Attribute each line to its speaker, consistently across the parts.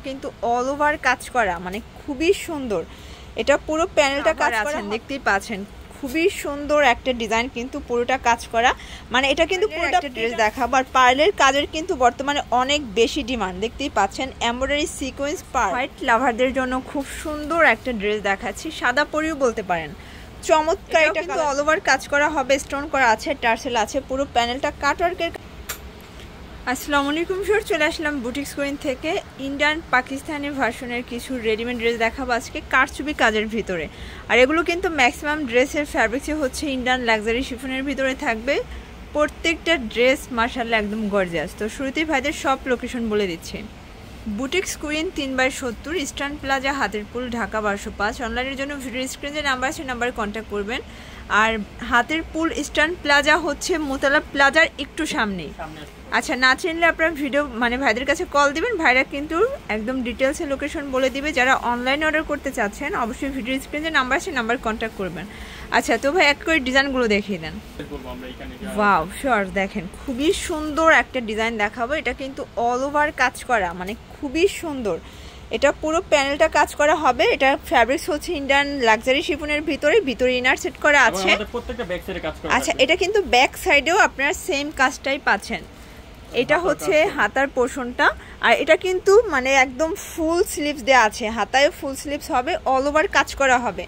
Speaker 1: কিন্তু all over কাজ করা, মানে খুবই সুন্দর। এটা পুরো প্যানেলটা কাজ করা, দেখতেই পাচ্ছেন খুবই সুন্দর একটা ডিজাইন, কিন্তু পুরোটা কাজ করা। মানে এটা কিন্তু পুরোটা ড্রেস দেখাবো। আর পার্লের কাজের কিন্তু বর্তমানে অনেক বেশি ডিমান্ড, দেখতেই পাচ্ছেন এমব্রয়ডারি সিকোয়েন্স পার্ল। হোয়াইট লাভারদের জন্য খুব সুন্দর একটা ড্রেস দেখাচ্ছি, সাদা পরিও বলতে পারেন, চমৎকার। এটা কিন্তু অল ওভার কাজ করা হবে, স্টোন করা আছে, টার্সেল আছে, পুরো প্যানেলটা কাটওয়ার্কের। আসসালামু আলাইকুম স্যার, চলে আসলাম বুটিক্স কুইন থেকে। ইন্ডিয়ান পাকিস্তানি ভার্সনের কিছু রেডিমেড ড্রেস দেখাবো আজকে কারচুপি কাজের ভিতরে। আর এগুলো কিন্তু ম্যাক্সিমাম ড্রেসের ফ্যাব্রিক্সে হচ্ছে ইন্ডিয়ান লাক্সারি শিফনের ভিতরে থাকবে। প্রত্যেকটা ড্রেস মাশাআল্লাহ একদম গর্জিয়াস। তো শুরুতেই ভাইদের সব লোকেশন বলে দিচ্ছি। Boutiques queen 3/70 eastern plaza, Hatirpul, Dhaka 1205। অনলাইনের জন্য ভিডিও স্ক্রিনে যে নাম্বার আছে নাম্বারে কন্ট্যাক্ট করবেন। আর হাতেরপুল ইস্টার্ন প্লাজা হচ্ছে মোতালা প্লাজার একটু সামনেই। আচ্ছা, না চিনলে আপনার ভিডিও মানে ভাইদের কাছে কল দিবেন, ভাইরা কিন্তু একদম ডিটেলসে লোকেশন বলে দিবে। যারা অনলাইনে অর্ডার করতে চাচ্ছেন অবশ্যই ভিডিও স্ক্রিনে যে নাম্বার আছে নাম্বার কন্ট্যাক্ট করবেন। আচ্ছা, তো ভাই এক করে ডিজাইনগুলো দেখিয়ে দেন। ওয়াও শিওর, দেখেন খুবই সুন্দর একটা ডিজাইন দেখাবো। এটা কিন্তু অল ওভার কাজ করা, মানে খুবই সুন্দর। এটা পুরো প্যানেলটা কাজ করা হবে। এটা ফ্যাব্রিক্স হচ্ছে ইন্ডিয়ান লাক্সারি শিফনের ভিতরে ইনার সেট করা আছে। আচ্ছা, এটা কিন্তু ব্যাক সাইডেও আপনারা সেম কাজটাই পাচ্ছেন। এটা হচ্ছে হাতার পোর্শনটা, আর এটা কিন্তু মানে একদম ফুল স্লিভস দেওয়া আছে, হাতায় ফুল স্লিভস হবে, অল ওভার কাজ করা হবে।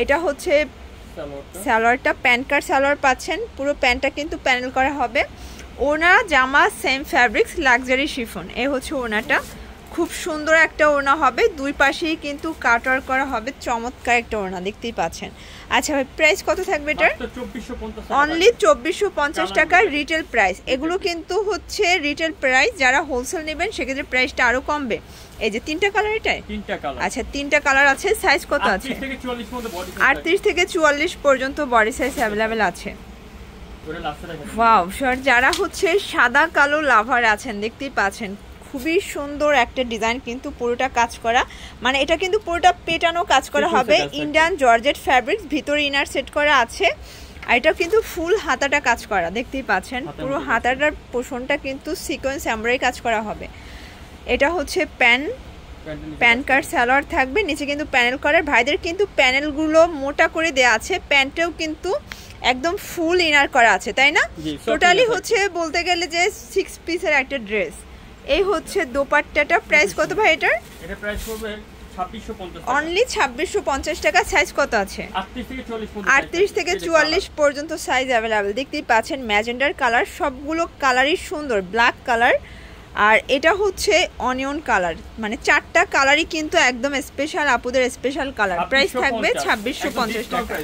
Speaker 1: এটা হচ্ছে সালোয়ারটা, প্যান্ট কাট সালোয়ার পাচ্ছেন, পুরো প্যান্টটা কিন্তু প্যানেল করা হবে। ওনা জামা সেম ফ্যাব্রিক্স লাক্সারি শিফন। এই হচ্ছে ওনাটা, খুব সুন্দর একটা ওড়না হবে, দুই পাশেই কিন্তু কাটওয়ার্ক করা হবে, চমৎকার একটা ওড়না, দেখতেই পাচ্ছেন। আচ্ছা ভাই, প্রাইস কত থাকবে এটার? অনলি 2450 টাকা রিটেল প্রাইস। এগুলো কিন্তু হচ্ছে রিটেল প্রাইস, যারা হোলসেল নেবেন সেক্ষেত্রে প্রাইসটা আরো কমবে। এই যে তিনটা কালার, এটাই আচ্ছা তিনটা কালার আছে। সাইজ কত আছে? 38 থেকে 44 পর্যন্ত বডি সাইজ অ্যাভেলেবেল আছে। ওয়াও স্যার, যারা হচ্ছে সাদা কালো লাভার আছেন দেখতেই পাচ্ছেন খুবই সুন্দর একটা ডিজাইন, কিন্তু পুরোটা কাজ করা। মানে এটা কিন্তু পুরোটা পেটানো কাজ করা হবে, ইন্ডিয়ান জর্জেট ফ্যাব্রিক্স, ভিতরে ইনার সেট করা আছে। আর এটা কিন্তু ফুল হাতাটা কাজ করা, দেখতেই পাচ্ছেন পুরো হাতাটার পোর্শনটা কিন্তু সিকোয়েন্স এমব্রয়ডারি কাজ করা হবে। এটা হচ্ছে প্যান্ট কাট সালোয়ার থাকবে, নিচে কিন্তু প্যানেল করা। ভাইদের কিন্তু প্যানেলগুলো মোটা করে দেওয়া আছে, প্যান্টেও কিন্তু একদম ফুল ইনার করা আছে, তাই না? টোটালি হচ্ছে বলতে গেলে যে 6 পিসের একটা ড্রেস। এই হচ্ছে দোপাট্টাটা। প্রাইস কত ভাই এটার?
Speaker 2: এটা প্রাইস হবে 2650 টাকা।
Speaker 1: অনলি 2650 টাকা। সাইজ কত আছে? 38 থেকে 44 পর্যন্ত সাইজ अवेलेबल। দেখতেই পাচ্ছেন ম্যাজেন্ডার কালার, সবগুলো কালারই সুন্দর, ব্ল্যাক কালার। আর এটা হচ্ছে অনিয়ন কালার, মানে চারটা কালারই কিন্তু একদম স্পেশাল, আপুদের স্পেশাল কালার। প্রাইস থাকবে 2650 টাকা।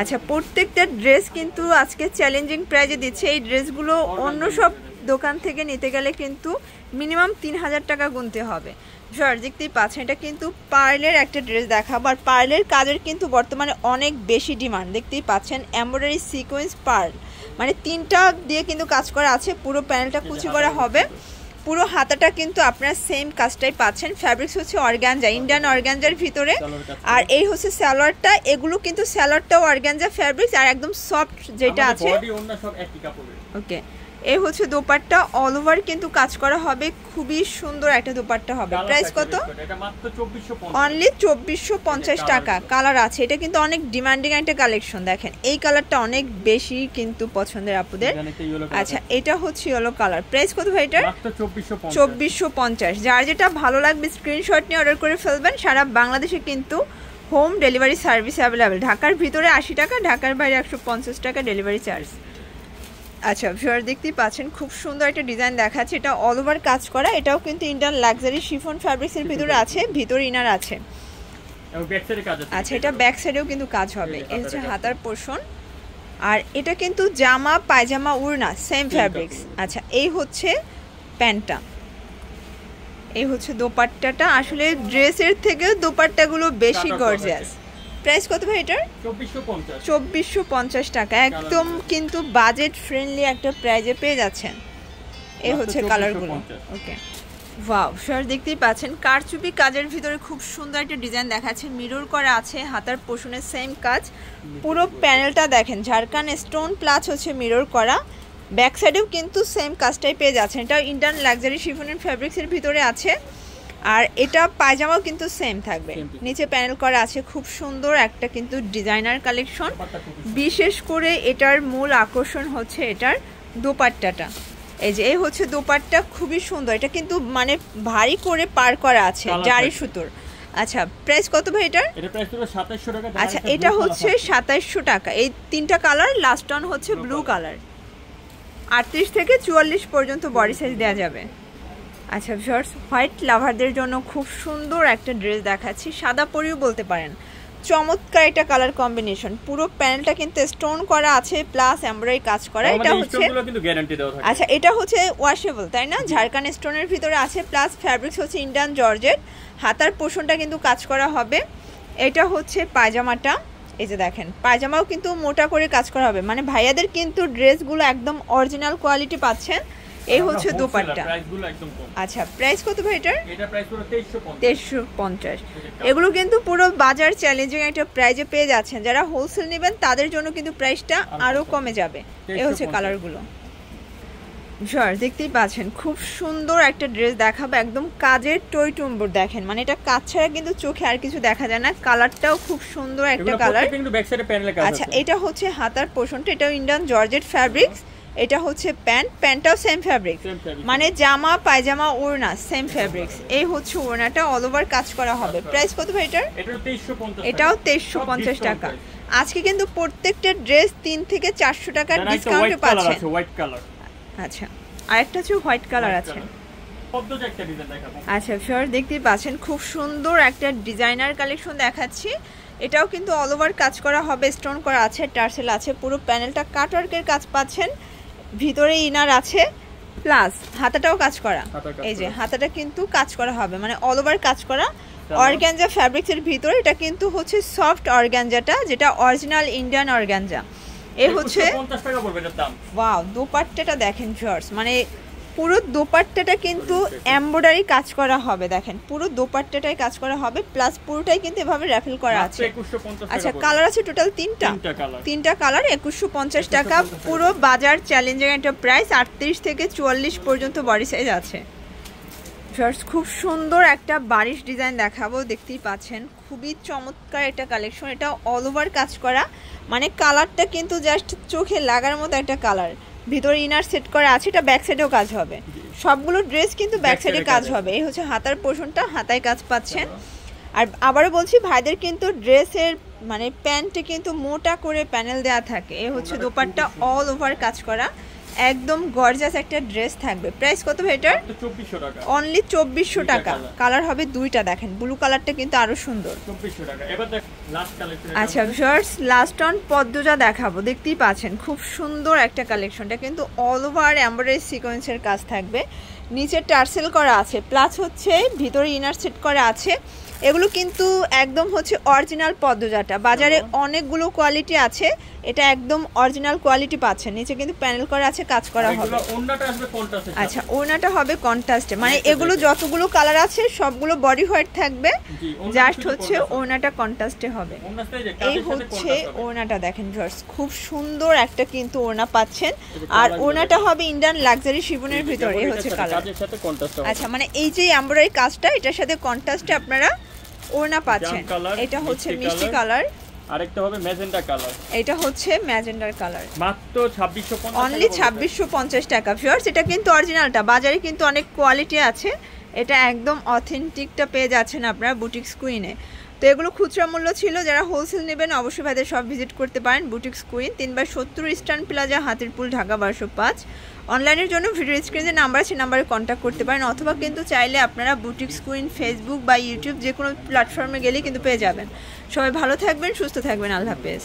Speaker 1: আচ্ছা, প্রত্যেকটা ড্রেস কিন্তু আজকে চ্যালেঞ্জিং প্রাইজে দিচ্ছে। এই ড্রেসগুলো অন্য সব দোকান থেকে নিতে গেলে কিন্তু মিনিমাম 3000 টাকা গুনতে হবে। স্যার দেখতেই পাচ্ছেন এটা কিন্তু পার্লের একটা ড্রেস দেখাবো। আর পার্লের কাজের কিন্তু বর্তমানে অনেক বেশি ডিমান্ড, দেখতেই পাচ্ছেন এমব্রয়ডারি সিকোয়েন্স পার্ল, মানে তিনটা দিয়ে কিন্তু কাজ করা আছে। পুরো প্যানেলটা কুচি করা হবে, পুরো হাতাটা কিন্তু আপনারা সেম কাজটাই পাচ্ছেন। ফ্যাব্রিক্স হচ্ছে অর্গানজা, ইন্ডিয়ান অর্গানজার ভিতরে। আর এই হচ্ছে সালোয়ারটা, এগুলো কিন্তু সালোয়ারটাও অর্গানজা ফ্যাব্রিক্স, আর একদম সফট যেটা আছে। ওকে, এই হচ্ছে দোপাট্টা, অল ওভার কিন্তু কাজ করা হবে, খুবই সুন্দর একটা দোপাট্টা হবে। প্রাইস কত? অনলি 2450 টাকা। কালার আছে, এটা কিন্তু অনেক ডিমান্ডিং একটা কালেকশন। দেখেন এই কালারটা অনেক বেশি কিন্তু পছন্দের আপুদের। আচ্ছা, এটা হচ্ছে ইয়েলো কালার। প্রাইস কত ভাই এটার? 2450। যার যেটা ভালো লাগবে স্ক্রিনশট নিয়ে অর্ডার করে ফেলবেন। সারা বাংলাদেশে কিন্তু হোম ডেলিভারি সার্ভিস অ্যাভেলেবেল। ঢাকার ভিতরে 80 টাকা, ঢাকার বাইরে 150 টাকা ডেলিভারি চার্জ। আচ্ছা ভিউয়ার, দেখতেই পাচ্ছেন খুব সুন্দর একটা ডিজাইন দেখাচ্ছে, এটা অল ওভার কাজ করা। এটাও কিন্তু ইন্ডিয়ান লাক্সারি শিফন ফ্যাব্রিক্সের ভিতরে আছে, ভিতরে ইনার আছে। আচ্ছা, এটা ব্যাক সাইডেও কিন্তু কাজ হবে। এই হচ্ছে হাতার পোর্শন, আর এটা কিন্তু জামা পায়জামা উড়না সেম ফ্যাব্রিক্স। আচ্ছা, এই হচ্ছে প্যান্টটা, এই হচ্ছে দোপাট্টাটা। আসলে ড্রেসের থেকে দোপাট্টাগুলো বেশি গর্জিয়াস। প্রাইস কত ভাই এটার? 2450 টাকা। একদম কিন্তু বাজেট ফ্রেন্ডলি একটা প্রাইজে পেয়ে যাচ্ছেন। এই হচ্ছে কালারগুলো। ওকে, ওয়াও স্যার, দেখতেই পাচ্ছেন কারচুপি কাজের ভিতরে খুব সুন্দর একটা ডিজাইন দেখাচ্ছে, মিরর করা আছে, হাতার পোর্শনের সেম কাজ। পুরো প্যানেলটা দেখেন ঝাড়খান স্টোন প্লাস হচ্ছে মিরর করা। ব্যাক সাইডেও কিন্তু সেম কাজটাই পেয়ে যাচ্ছেন। এটা ইন্ডিয়ান লাক্সারি শিফনের ফ্যাব্রিক্সের ভিতরে আছে। আর এটা পায়জামাও কিন্তু সেম থাকবে, নিচে প্যানেল করা আছে, খুব সুন্দর একটা কিন্তু ডিজাইনার কালেকশন। বিশেষ করে এটার মূল আকর্ষণ হচ্ছে এটার দোপাট্টাটা। এই যে এই হচ্ছে দোপাট্টা, খুবই সুন্দর। এটা কিন্তু মানে ভারী করে পার করা আছে জারি সুতোর। আচ্ছা প্রাইস কত ভাই এটার?
Speaker 2: এটা প্রাইস হলো 2700 টাকা।
Speaker 1: আচ্ছা এটা হচ্ছে 2700 টাকা। এই তিনটা কালার, লাস্ট অন হচ্ছে ব্লু কালার। 38 থেকে 44 পর্যন্ত বডি সাইজ দেওয়া যাবে। আচ্ছা ভিউয়ার্স, হোয়াইট লাভারদের জন্য খুব সুন্দর একটা ড্রেস দেখাচ্ছি, সাদা পরিও বলতে পারেন। চমৎকার একটা কালার কম্বিনেশন, পুরো প্যানেলটা কিন্তু স্টোন করা আছে প্লাস এমব্রয়ডারি কাজ করা। এটা হচ্ছে
Speaker 2: কিন্তু গ্যারান্টি দেওয়া থাকে।
Speaker 1: আচ্ছা এটা হচ্ছে ওয়াশেবল তাই না? ঝাড়খান স্টোনের ভিতরে আছে, প্লাস ফ্যাব্রিক্স হচ্ছে ইন্ডিয়ান জর্জেট। হাতার পোর্শনটা কিন্তু কাজ করা হবে। এটা হচ্ছে পায়জামাটা, এই যে দেখেন পায়জামাও কিন্তু মোটা করে কাজ করা হবে, মানে ভাইয়াদের কিন্তু ড্রেসগুলো একদম অরিজিনাল কোয়ালিটি পাচ্ছেন। এই হচ্ছে দোপাট্টা। আচ্ছা প্রাইস কত ভাই এটার?
Speaker 2: এটা প্রাইস পুরো
Speaker 1: 2350। এগুলো কিন্তু পুরো বাজার চ্যালেঞ্জিং একটা প্রাইজে পেয়ে যাচ্ছেন। যারা হোলসেল নেবেন তাদের জন্য কিন্তু প্রাইসটা আরো কমে যাবে। এই হচ্ছে কালারগুলো। ভিউয়ার্স দেখতেই পাচ্ছেন খুব সুন্দর একটা ড্রেস দেখাবো, একদম কাজের টইটুম্বর। দেখেন মানে এটা কাজ ছাড়া কিন্তু চোখে আর কিছু দেখা যায় না। কালারটাও খুব সুন্দর একটা কালার। আচ্ছা এটা হচ্ছে হাতার পোর্শনটা, এটাও ইন্ডিয়ান জর্জেট ফ্যাব্রিক্স। এটা হচ্ছে প্যান্টটাও সেম ফ্যাব্রিক্স, মানে জামা পায়জামা ওড়না সেম ফ্যাব্রিক্স। এই হচ্ছে ওড়নাটা, অল ওভার কাজ করা হবে। প্রাইস কত ভাই এটার? এটাও 2350 টাকা। আজকে কিন্তু প্রত্যেকটা ড্রেস 3 থেকে 400 টাকার ডিসকাউন্টে পাচ্ছেন। আচ্ছা আরেকটা হচ্ছে হোয়াইট কালার আছে। আচ্ছা ফিওর দেখতেই পাচ্ছেন খুব সুন্দর একটা ডিজাইনার কালেকশন দেখাচ্ছি। এটাও কিন্তু অল ওভার কাজ করা হবে, স্টোন করা আছে, টার্সেল আছে, পুরো প্যানেলটা কাটওয়ার্কের কাজ পাচ্ছেন। ভিতরে ইনার আছে, প্লাস হাতাটাও কাজ করা। এই যে হাতাটা কিন্তু কাজ করা হবে, মানে অল ওভার কাজ করা। অর্গানজা ফ্যাব্রিক্সের ভিতরে এটা কিন্তু হচ্ছে সফট অর্গানজাটা, যেটা অরিজিনাল ইন্ডিয়ান অর্গানজা। এই হচ্ছে
Speaker 2: 50 টাকা পড়বে এর দাম।
Speaker 1: ওয়াও দোপাট্টাটা দেখেন ভিউয়ার্স, মানে পুরো দোপাট্টাটা কিন্তু এমব্রয়ডারি কাজ করা হবে। দেখেন পুরো দোপাট্টাটাই কাজ করা হবে, প্লাস পুরোটাই কিন্তু এভাবে র্যাফেল করা আছে। আচ্ছা কালার আছে টোটাল তিনটা কালার, 2150 টাকা। পুরো বাজার চ্যালেঞ্জিং একটা প্রাইস। 38 থেকে 44 পর্যন্ত বডি সাইজ আছে। ভিউয়ার্স খুব সুন্দর একটা বারিশ ডিজাইন দেখাবো, দেখতেই পাচ্ছেন খুবই চমৎকার একটা কালেকশন। এটা অল ওভার কাজ করা, মানে কালারটা কিন্তু জাস্ট চোখে লাগার মতো একটা কালার। ভিতরে ইনার সেট করা আছে, এটা ব্যাক সাইডেও কাজ হবে। সবগুলো ড্রেস কিন্তু ব্যাক সাইডে কাজ হবে। এই হচ্ছে হাতার পোর্শনটা, হাতায় কাজ পাচ্ছেন। আর আবারও বলছি ভাইদের কিন্তু ড্রেসের মানে প্যান্টে কিন্তু মোটা করে প্যানেল দেওয়া থাকে। এই হচ্ছে দোপাট্টা, অল ওভার কাজ করা, একদম গর্জাস একটা ড্রেস থাকবে। প্রাইস কত ভাই এটার?
Speaker 2: 2400 টাকা।
Speaker 1: অনলি 2400 টাকা। কালার হবে দুইটা, দেখেন ব্লু কালারটা কিন্তু আরো সুন্দর।
Speaker 2: 2400 টাকা। এবার দেখ লাস্ট কালেকশন।
Speaker 1: আচ্ছা ভিউয়ার্স লাস্ট অন পদ্মজা দেখাবো, দেখতেই পাচ্ছেন খুব সুন্দর একটা কালেকশনটা কিন্তু অল ওভার এমব্রয়ডারি সিকোয়েন্সের কাজ থাকবে। নিচে টার্সেল করা আছে, প্লাস হচ্ছে ভিতরে ইনার সেট করা আছে। এগুলো কিন্তু একদম হচ্ছে অরিজিনাল পদ্মজাটা। বাজারে অনেকগুলো কোয়ালিটি আছে, এটা একদম অরিজিনাল কোয়ালিটি পাচ্ছেন। নিচে কিন্তু প্যানেল করা আছে, কাজ করা হবে।
Speaker 2: ওড়নাটা আসবে কন্ট্রাস্টে।
Speaker 1: আচ্ছা ওড়নাটা হবে কন্ট্রাস্টে, মানে এগুলো যতগুলো কালার আছে সবগুলো বডি হোয়াইট থাকবে, জাস্ট হচ্ছে ওড়নাটা কন্ট্রাস্টে হবে। এই হচ্ছে ওড়নাটা দেখেন ভিউয়ার্স, খুব সুন্দর একটা কিন্তু ওড়না পাচ্ছেন। আর ওড়নাটা হবে ইন্ডিয়ান লাক্সারি শিফনের ভিতরে। এই হচ্ছে কালার। আচ্ছা মানে এই যে এমব্রয়ডারি কাজটা, এটার সাথে কন্ট্রাস্টে আপনারা ওড়না পাচ্ছেন। এটা হচ্ছে মিষ্টি কালার,
Speaker 2: আরেকটা হবে ম্যাজেন্টা কালার।
Speaker 1: এটা হচ্ছে ম্যাজেন্ডার কালার।
Speaker 2: মাত্র 2650,
Speaker 1: অনলি 2650 টাকা। ভিউয়ার্স এটা কিন্তু অরিজিনালটা, বাজারে কিন্তু অনেক কোয়ালিটি আছে, এটা একদম অথেন্টিকটা পেয়ে যাচ্ছেন আপনারা বুটিক্স কুইনে। তো এগুলো খুচরা মূল্য ছিল, যারা হোলসেল নেবেন অবশ্যই ভাইদের সব ভিজিট করতে পারেন। Boutiques queen 3/70 eastern plaza, Hatirpul, Dhaka 1205। অনলাইনের জন্য ভিডিও স্ক্রিনে নাম্বার আছে, নাম্বারে কন্ট্যাক্ট করতে পারেন, অথবা কিন্তু চাইলে আপনারা বুটিক্স কুইন ফেসবুক বা ইউটিউব যে কোনো প্ল্যাটফর্মে গেলেই কিন্তু পেয়ে যাবেন। সবাই ভালো থাকবেন, সুস্থ থাকবেন, আল্লাহ হাফেজ।